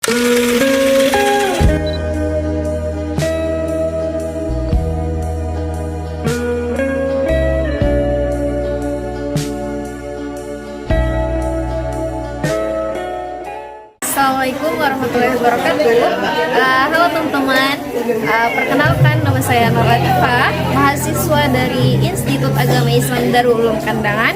Assalamualaikum warahmatullahi wabarakatuh. Halo teman-teman, perkenalkan nama saya Nur Latifah, mahasiswa dari Institut Agama Islam Darul Ulum Kandangan.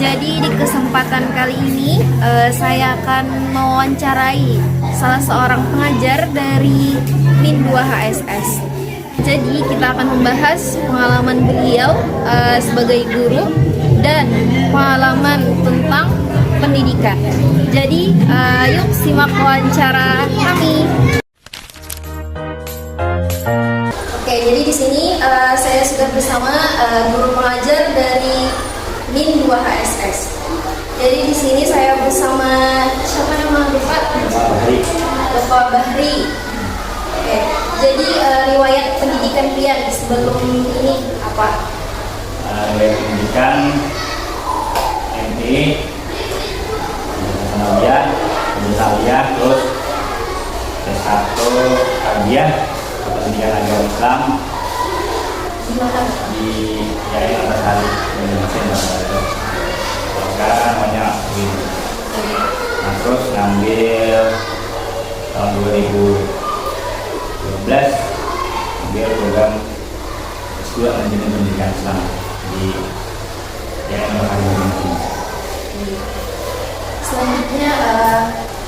Jadi di kesempatan kali ini saya akan mewawancarai salah seorang pengajar dari MIN 2 HSS. Jadi kita akan membahas pengalaman beliau sebagai guru dan pengalaman tentang pendidikan. Jadi yuk simak wawancara kami. Oke, jadi di sini saya sudah bersama guru pengajar dari MIN 2 HSS. Jadi di sini saya bersama siapa nama Bapak? Bapak Bahri. Oke, jadi riwayat pendidikan kalian sebelum ini apa? Riwayat pendidikan MI Sanawiyah, Sanawiyah, terus S1 Tarbiyah Pendidikan Agama Islam di Yayasan Antasari Indonesia. Sekarang namanya UIN. Nah, terus ngambil tahun 2012 ambil program S2 Manajemen Pendidikan Islam di Yayasan Antasari Indonesia. Selanjutnya,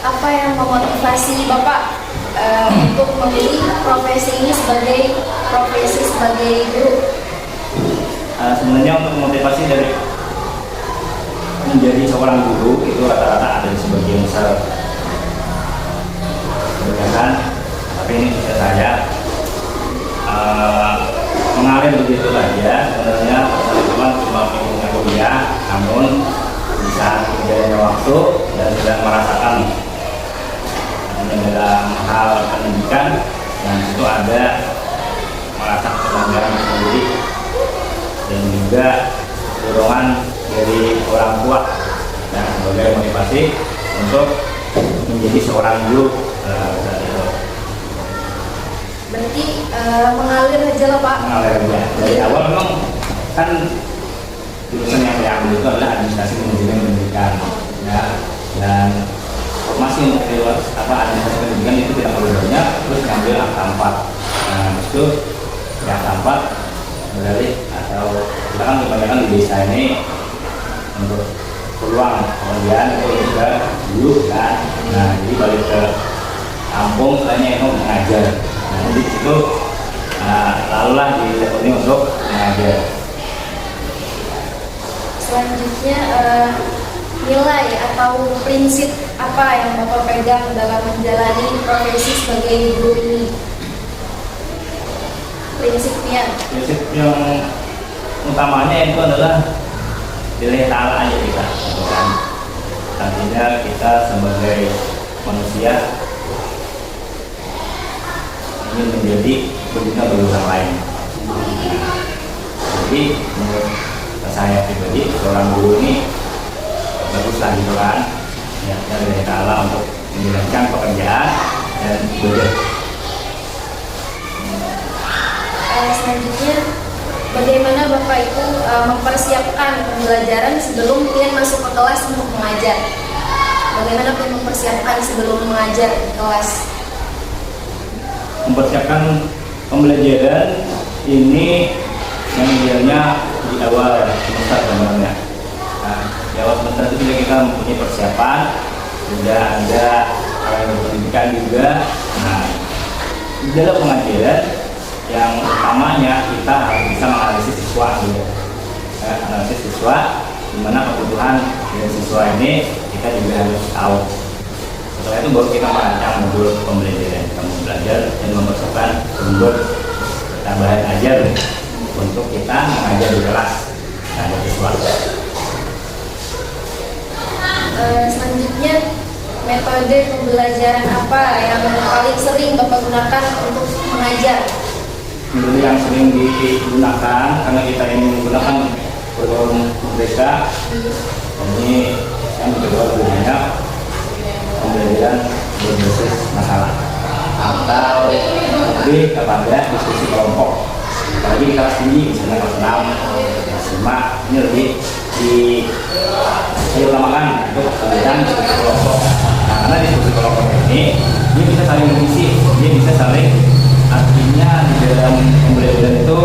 apa yang memotivasi Bapak untuk memilih profesi ini sebagai guru? Sebenarnya untuk memotivasi dari menjadi seorang guru itu rata-rata ada di sebagian besar kebanyakan, tapi ini bisa saya mengalir begitu saja. Sebenarnya teman-teman cuma punya kuliah, namun bisa berjalannya waktu dan sedang merasakan dalam hal pendidikan, dan itu ada merasa kebanggaan sendiri dan juga dorongan dari orang tua dan sebagai motivasi untuk menjadi seorang guru. Berarti mengalir aja lah Pak. Mengalir aja. Dari awal memang kan jurusan yang saya ambil itu adalah administrasi manajemen pendidikan, ya, dan masih untuk administrasi pendidikan itu tidak perlu banyak, terus ngambil angka 4. Nah, itu ya angka 4 berarti atau kita kan kebanyakan di desa ini untuk peluang kemudian itu juga dulu kan. Nah, jadi balik ke kampung katanya itu mengajar. Nah, jadi itu lalulah ditekuni untuk mengajar. Selanjutnya nilai atau prinsip apa yang Bapak pegang dalam menjalani profesi sebagai guru ini? Prinsip yang utamanya itu adalah nilai ta'ala aja kita, kan? Artinya kita sebagai manusia ingin menjadi berguna bagi orang lain. Jadi menurut saya pribadi, seorang guru ini baguslah gitu kan, ya, dari Allah untuk menjalankan pekerjaan dan belajar. Selanjutnya, bagaimana Bapak itu mempersiapkan pembelajaran sebelum kalian masuk ke kelas untuk mengajar? Bagaimana kalian mempersiapkan sebelum mengajar di kelas? Mempersiapkan pembelajaran ini yang idealnya di awal semester sebenarnya. Nah, di awal semester itu juga kita mempunyai persiapan, sudah ada pendidikan juga. Nah, di dalam pengajaran yang utamanya kita harus bisa menganalisis siswa dulu. Analisis siswa, di mana kebutuhan dari siswa ini kita juga harus tahu. Setelah itu baru kita merancang modul pembelajaran. Kita belajar dan mempersiapkan sumber tambahan ajar untuk kita mengajar di kelas ada siswa. Selanjutnya, metode pembelajaran apa yang paling sering Bapak gunakan untuk mengajar? Metode yang sering digunakan karena kita ini menggunakan kurikulum merdeka, ini yang kedua lebih banyak pembelajaran berbasis atau lebih kepada diskusi kelompok. Apalagi di kelas tinggi, misalnya kelas 6, kelas 5, ini lebih saya utamakan untuk kegiatan diskusi kelompok. Nah, karena diskusi kelompok ini dia bisa saling mengisi, dia bisa saling, artinya di dalam pembelajaran itu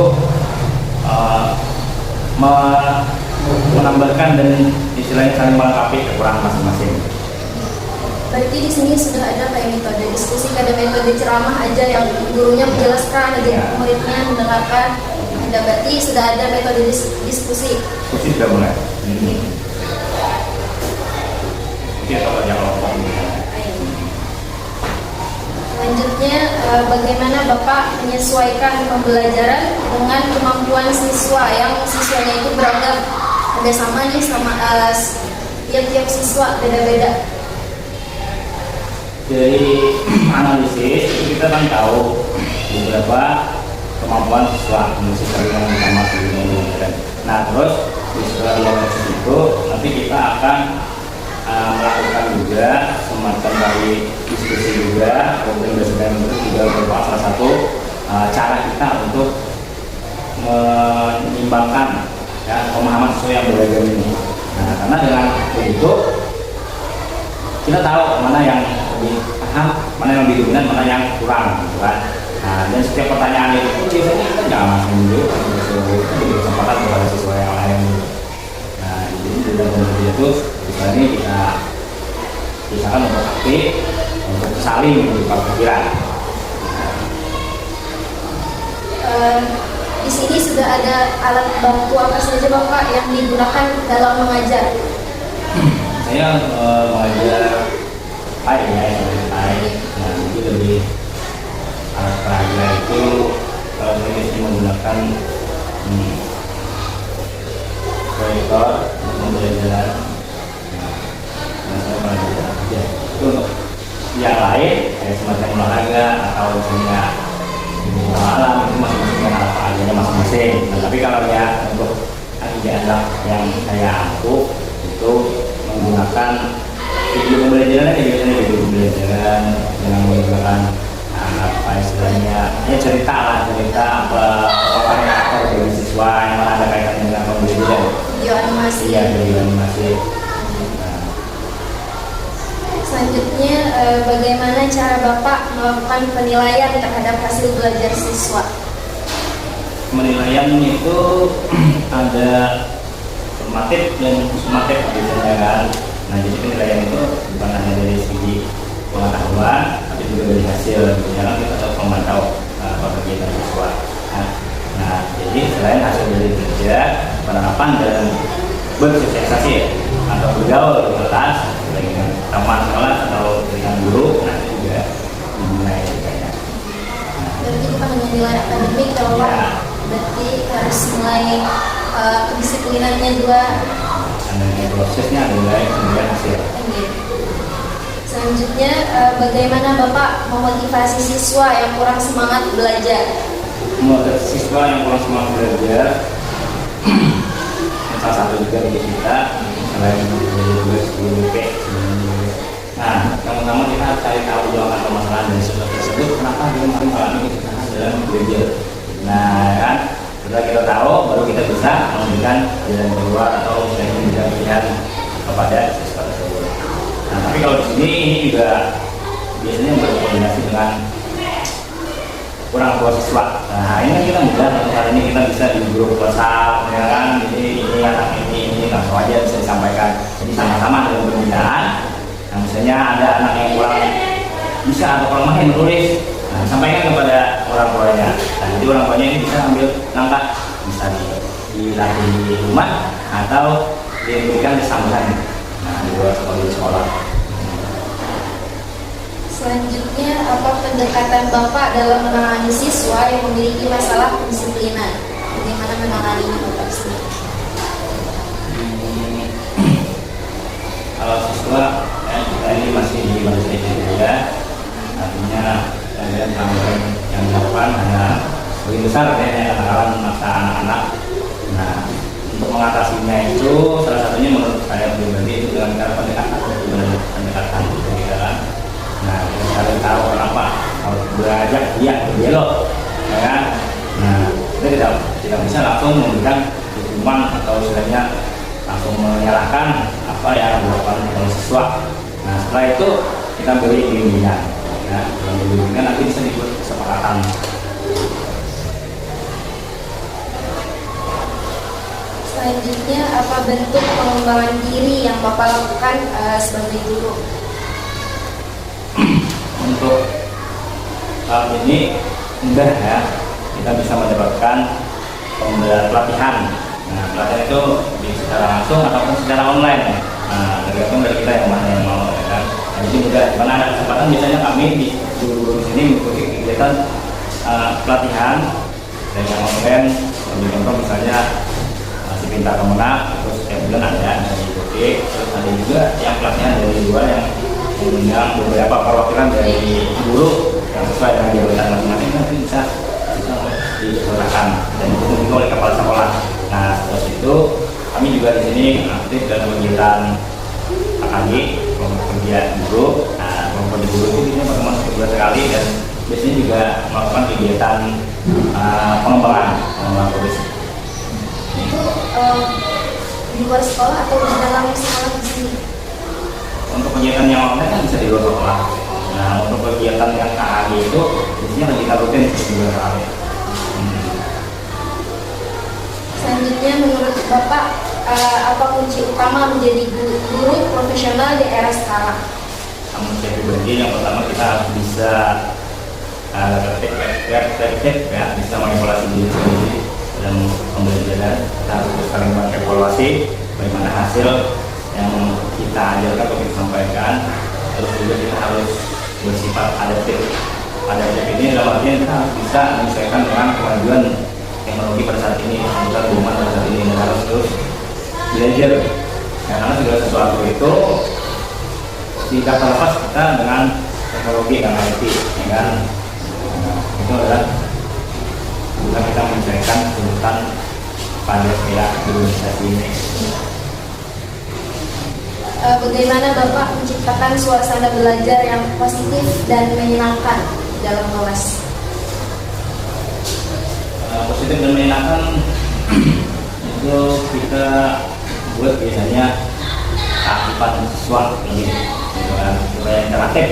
menambahkan dan istilahnya saling melengkapi kekurangan masing-masing. Berarti di sini sudah ada kayak metode diskusi, ada metode ceramah aja yang gurunya menjelaskan, aja muridnya mendengarkan. Ada, berarti sudah ada metode diskusi. Diskusi sudah mulai. Ini atau kerja kelompok. Selanjutnya, bagaimana Bapak menyesuaikan pembelajaran dengan kemampuan siswa yang siswanya itu beragam, ada sama nih sama tiap-tiap siswa beda-beda. Dari analisis itu kita kan tahu beberapa kemampuan siswa yang utama pembelajaran. Nah, terus di setelah analisis itu nanti kita akan melakukan juga semacam dari diskusi juga, kemudian berdasarkan itu juga merupakan salah satu cara kita untuk menyimbangkan ya, pemahaman siswa yang beragam ini. Nah, karena dengan begitu kita tahu mana yang lebih paham, mana yang lebih dominan, mana yang kurang, gitu kan. Nah, dan setiap pertanyaan itu biasanya kita jangan langsung dulu, beri kesempatan kepada siswa yang lain. Nah, jadi dalam itu siswa ini kita biasakan untuk aktif, untuk saling bertukar pikiran. Di sini sudah ada alat bantu apa saja Bapak yang digunakan dalam mengajar? Saya mengajar PAI ya, PAI. Nah, itu lebih alat peraga itu kalau saya biasanya menggunakan proyektor untuk pembelajaran. Nah, saya belajar aja. Itu untuk yang lain kayak semacam olahraga atau misalnya alam itu masing-masing dengan alat peraganya masing-masing. Nah, tapi kalau ya untuk alat yang saya ampuh itu menggunakan video pembelajaran aja, biasanya video pembelajaran dengan menggunakan apa istilahnya ya cerita apa aktor dari siswa yang ada kaitannya dengan pembelajaran, Video animasi. Iya, video animasi. Selanjutnya, bagaimana cara Bapak melakukan penilaian terhadap hasil belajar siswa? Penilaian itu ada formatif dan sumatif biasanya kan. Nah, jadi penilaian itu bukan hanya dari segi pengetahuan, tapi juga dari hasil. Misalnya kita tetap memantau kegiatan siswa. Nah, jadi selain hasil dari kerja, penerapan dan bersosialisasi atau bergaul di kelas dengan teman kelas atau dengan guru, nah itu juga dinilai kayaknya. Berarti bukan hanya nilai akademik kalau Ya. Berarti harus nilai kedisiplinannya juga. Ada prosesnya, nilai kemudian hasil. Selanjutnya, bagaimana Bapak memotivasi siswa yang kurang semangat belajar? Memotivasi siswa yang kurang semangat belajar, salah satu juga dari kita selain tugas UMP. Nah, pertama kita harus cari tahu jawaban permasalahan dari siswa tersebut, kenapa dia mengalami kesusahan dalam belajar. Nah, kan setelah kita tahu, baru kita bisa memberikan jalan keluar atau memberikan pilihan kepada siswa tersebut. Nah, tapi kalau di sini ini juga biasanya berkoordinasi dengan kurang tua siswa. Nah, ini kan kita mudah untuk hari ini kita bisa di grup WhatsApp, ya kan? Jadi ini anak ini langsung aja bisa disampaikan. Jadi sama-sama dengan pembinaan. Nah, misalnya ada anak yang kurang bisa atau kurang mahir menulis, nah, sampaikan kepada orang tuanya. Nah, jadi orang tuanya ini bisa ambil langkah, bisa dilatih di rumah atau diberikan kesambutan. Nah, di luar sekolah. Selanjutnya, apa pendekatan Bapak dalam menangani siswa yang memiliki masalah kedisiplinan? Bagaimana menanganinya Bapak sendiri? Kalau siswa, kita ini masih di masa ya, artinya kalian tambahan yang dilakukan hanya lebih besar ya, anak-anak masa anak-anak. Nah, untuk mengatasinya itu salah satunya menurut saya pribadi itu dengan cara pendekatan, gitu kan. Nah, kita harus tahu kenapa harus beranjak dia berbelok, ya kan? Nah, kita tidak bisa langsung memberikan hukuman atau istilahnya langsung menyalahkan apa yang dilakukan oleh siswa. Nah, setelah itu kita beri bimbingan. Nah, dalam bimbingan nanti bisa dibuat kesepakatan. Selanjutnya, apa bentuk pengembangan diri yang Bapak lakukan sebagai guru? Untuk hal ini mudah ya, kita bisa mendapatkan pelatihan. Nah, pelatihan itu bisa secara langsung ataupun secara online. Nah, tergantung dari kita yang mana yang mau, ya kan. Nah, jadi mudah. Karena ada kesempatan biasanya kami di guru-guru sini mengikuti kegiatan pelatihan dari yang online. Lebih contoh misalnya si Pintar Kemenak, terus yang bulan ada diikuti. Terus ada juga yang pelatihan dari luar yang mengundang beberapa perwakilan dari guru yang sesuai dengan jabatan masing-masing, nanti bisa diserahkan dan dikunjungi oleh kepala sekolah. Nah, terus itu kami juga di sini aktif dalam kegiatan AKG, kelompok kerja guru. Nah, kelompok guru itu biasanya pertemuan sebulan sekali dan biasanya juga melakukan kegiatan pengembangan profesi. Itu di luar sekolah atau di dalam sekolah di sini? Untuk kegiatan yang online kan bisa di luar sekolah. Nah, untuk kegiatan yang KAG itu biasanya kita rutin sebulan sekali. Selanjutnya, menurut Bapak, apa kunci utama menjadi guru profesional di era sekarang? Namun saya pribadi yang pertama kita harus bisa reflektif ya, bisa mengevaluasi diri sendiri dalam pembelajaran. Kita harus saling mengevaluasi bagaimana hasil yang kita ajarkan atau kita sampaikan. Terus juga kita harus bersifat adaptif. Adaptif ini dalam artian kita harus bisa menyesuaikan dengan kemajuan teknologi pada saat ini, kemudian hubungan pada saat ini, dan harus terus belajar. Ya, karena segala sesuatu itu tidak terlepas kita dengan teknologi dan IT, ya kan? Nah, itu adalah juga kita menyesuaikan tuntutan pada pihak organisasi ini. Bagaimana Bapak menciptakan suasana belajar yang positif dan menyenangkan dalam kelas? Positif dan menyenangkan itu kita buat biasanya keaktifan siswa ini, gitu kan, supaya interaktif.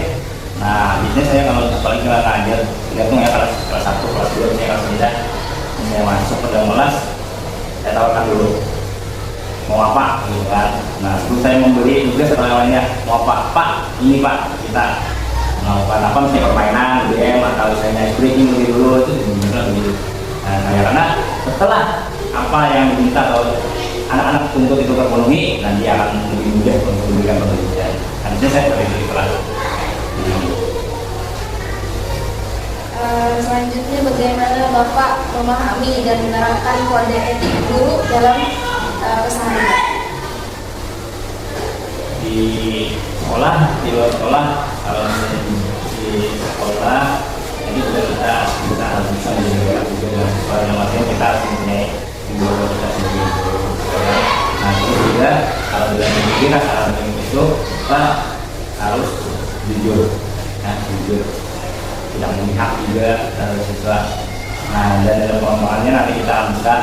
Nah, biasanya saya kalau paling kita ngajar, tergantung ya kelas 1, kelas 2, saya kelas 9, saya masuk ke dalam kelas, saya tawarkan dulu mau apa, gitu kan. Nah, sebelum saya memberi tugas atau lainnya, mau apa, Pak, ini Pak, kita melakukan apa, misalnya permainan, game, atau misalnya breaking dulu, itu benar begitu. Nah, karena setelah apa yang diminta atau anak-anak tuntut itu terpenuhi, nanti akan lebih mudah untuk memberikan pendidikan. Harusnya saya seperti itu kelas. Selanjutnya, bagaimana Bapak memahami dan menerapkan kode etik guru dalam keseharian? Di sekolah, di luar sekolah, kalau misalnya di sekolah ini juga kita harus bisa menjaga juga dengan sekolah yang masih kita harus mempunyai himbauan kita sendiri. Nah, itu juga kalau dalam kita salah itu kita harus jujur, ya, jujur, tidak memihak juga siswa. Nah, dan dalam pengembangannya nanti kita bisa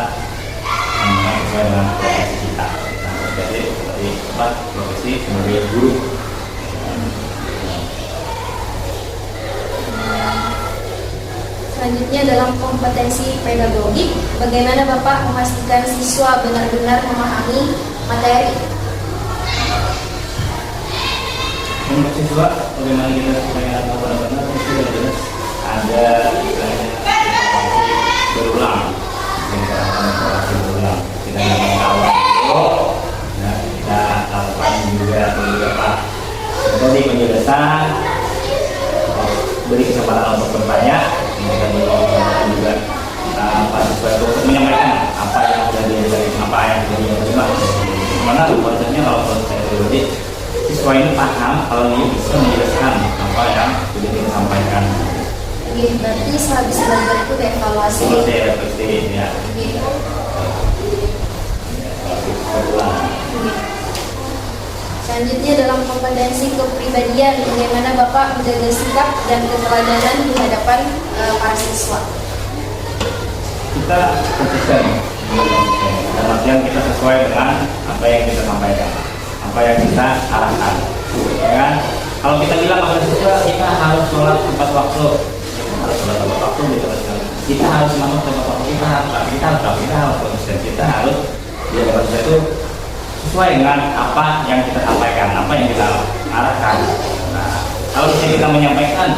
sesuai dengan profesi kita. Nah, profesi seperti apa? Profesi sebagai guru. Selanjutnya, dalam kompetensi pedagogik, bagaimana Bapak memastikan siswa benar-benar memahami materi? Untuk siswa, bagaimana kita supaya benar-benar itu jelas ada istilahnya berulang, evaluasi berulang. Kita lakukan dulu, nah, kita lakukan juga beberapa metode penjelasan, beri kesempatan untuk bertanya. Kita juga siswa itu untuk menyampaikan apa yang sudah diajari, apa yang sudah diterima. Karena konsepnya kalau saya pribadi, siswa ini paham kalau dia bisa menjelaskan apa yang sudah kita sampaikan. Oke, berarti sehabis belajar itu evaluasi. Refleksi, ya. Selanjutnya dalam kompetensi kepribadian, bagaimana Bapak menjaga sikap dan keteladanan di hadapan para siswa? Kita konsisten, dalam artian kita sesuai dengan apa yang kita sampaikan, apa yang kita arahkan, ya kan? Kalau kita bilang kepada siswa kita harus sholat tepat waktu, kita harus masuk tepat waktu, kita harus konsisten, kita harus ya konsisten itu sesuai dengan apa yang kita sampaikan, apa yang kita arahkan. Nah, kalau kita menyampaikan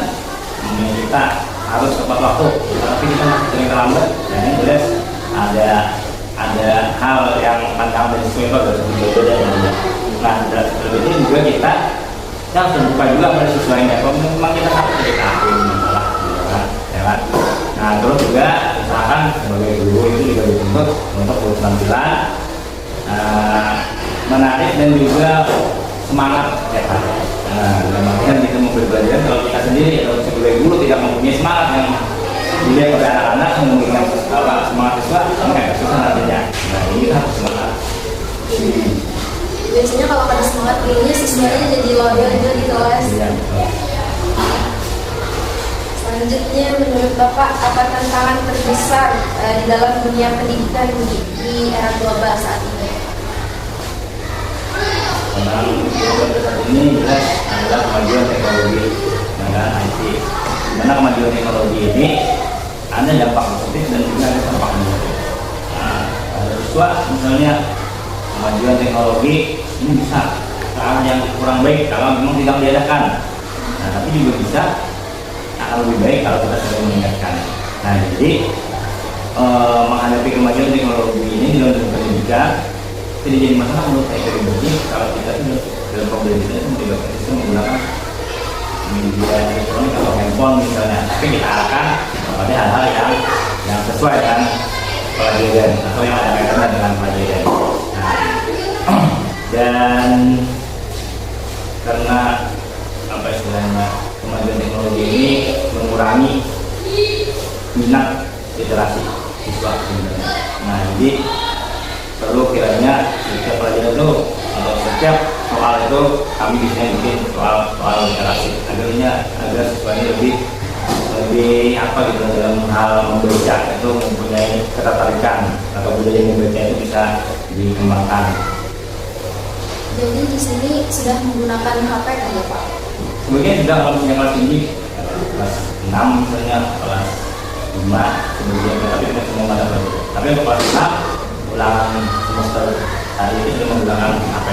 kita harus tepat waktu, tapi kita masih sering terlambat, dan ini jelas ada hal yang pantangan dari siswa itu agak berbeda. Nah, terlebih ini juga kita harus terbuka juga pada siswanya. Kalau memang kita harus jadi tahu masalah, ya kan? Nah, terus juga misalkan sebagai guru itu juga dituntut untuk berpenampilan menarik dan juga semangat, ya kan? Nah, dalam artian kita mau belajar, kalau kita sendiri atau sebagai guru tidak mempunyai semangat yang dilihat pada anak-anak memberikan semangat siswa, nggak susah nantinya. Nah, ini kita harus semangat. Biasanya kalau ada semangat gurunya, siswanya jadi loyal juga di kelas. Ya. Selanjutnya, menurut Bapak, apa tantangan terbesar di dalam dunia pendidikan di era global saat ini? Tentang saat ini jelas adalah kemajuan teknologi, dengan IT. Karena kemajuan teknologi ini ada dampak positif dan juga ada dampak negatif. Nah, ada siswa misalnya kemajuan teknologi ini bisa ke arah yang kurang baik kalau memang tidak diadakan. Nah, tapi juga bisa akan lebih baik kalau kita sudah mengingatkan. Nah, jadi menghadapi kemajuan teknologi ini di dalam pendidikan tidak jadi masalah menurut saya pribadi kalau kita itu dalam pembelajaran itu tidak bisa menggunakan media elektronik atau handphone misalnya, tapi kita arahkan pada hal-hal yang sesuai dengan pelajaran atau yang ada kaitannya dengan pelajaran. Nah, dan karena apa istilahnya kemajuan teknologi ini mengurangi minat literasi siswa sebenarnya. Nah, jadi perlu kiranya setiap pelajaran itu atau setiap soal itu kami bisa bikin soal literasi agar siswanya lebih apa gitu dalam hal membaca itu mempunyai ketertarikan atau budaya membaca itu bisa dikembangkan. Jadi di sini sudah menggunakan HP kan ya Pak? Sebagian sudah kalau misalnya kelas tinggi, kelas 6 misalnya, kelas 5 sebagian, tapi tidak semua ada lagi. Tapi untuk kelas 6 ulangan semester hari ini sudah menggunakan HP.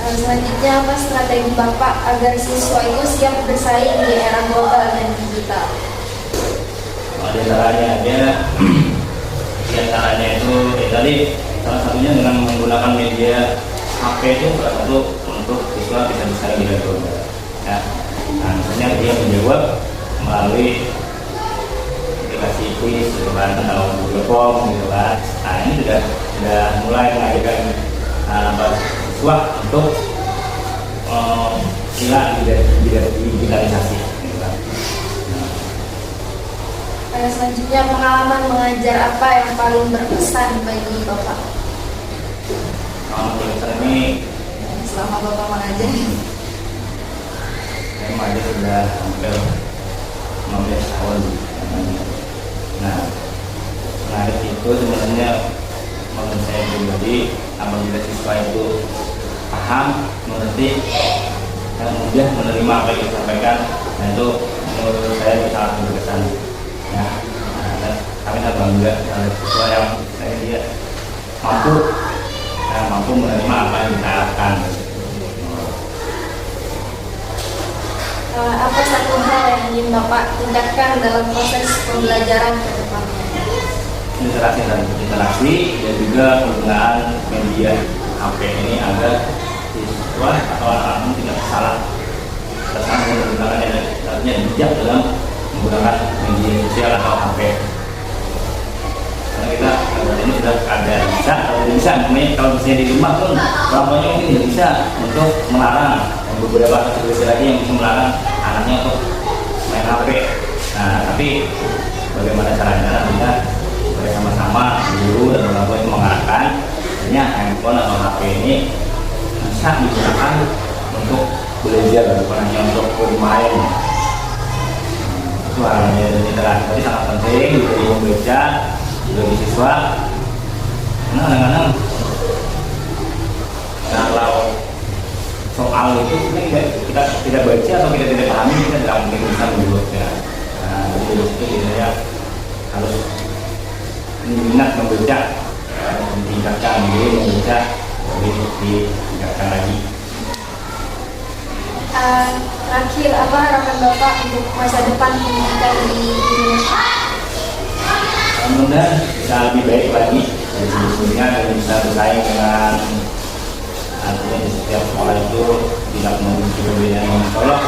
Selanjutnya, apa strategi Bapak agar siswa itu siap bersaing di era global dan digital? Di antaranya itu tadi salah satunya dengan menggunakan media HP itu salah satu untuk siswa bisa bersaing di era global. Ya. Nah, misalnya dia menjawab melalui aplikasi quiz gitu kan, atau Google Form gitu kan. Nah, ini sudah mulai mengajarkan siswa untuk digitalisasi gitu kan. Selanjutnya, pengalaman mengajar apa yang paling berkesan bagi Bapak? Pengalaman berkesan ini Selama Bapak mengajar? Saya mengajar sudah hampir 15 tahun. Nah, mengajar itu sebenarnya menurut saya pribadi, apabila siswa itu paham, mengerti, dan mudah menerima apa yang disampaikan, nah itu menurut saya sangat berkesan. Ya, dan kami sangat bangga oleh siswa yang dia mampu menerima apa yang kita harapkan. Apa satu hal yang ingin Bapak tingkatkan dalam proses pembelajaran ke depannya? Literasi dan juga penggunaan media HP ini agar siswa atau anak-anak tidak salah menggunakan artinya bijak dalam menggunakan media sosial atau HP. Karena kita ini sudah ada bisa kalau misalnya di rumah pun orang tuanya mungkin tidak bisa untuk melarang, dan beberapa kasus lagi yang bisa melarang anaknya untuk main HP. Nah, tapi bagaimana caranya nantinya bersama-sama guru dan orang tua itu mengarahkan hanya handphone atau HP ini bisa digunakan belajar, bukan hanya untuk bermain. Itu hal yang literasi sangat penting bagi membaca bagi siswa. Karena kadang-kadang kalau soal itu kita tidak baca atau kita tidak pahami, kita tidak mungkin bisa menjawabnya. Nah, jadi itu kita harus minat membaca, meningkatkan diri membaca, lebih ditingkatkan lagi. Terakhir, apa harapan Bapak untuk masa depan pendidikan di Indonesia? Mudah-mudahan bisa lebih baik lagi dari sebelumnya dan bisa bersaing dengan, artinya di setiap sekolah itu tidak memiliki perbedaan yang mencolok,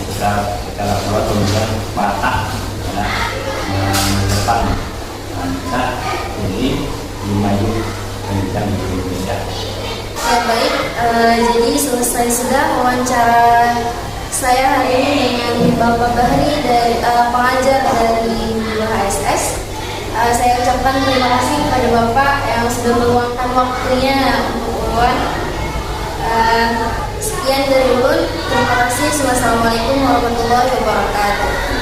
bisa kita lakukan pembelajaran mata ya, yang depan bisa jadi maju pendidikan di Indonesia. Ya baik, jadi selesai sudah wawancara saya hari ini dengan Bapak Bahri dari pengajar dari HSS. Saya ucapkan terima kasih kepada Bapak yang sudah meluangkan waktunya untuk Ulun. Sekian dari Ulun, terima kasih. Wassalamualaikum warahmatullahi wabarakatuh.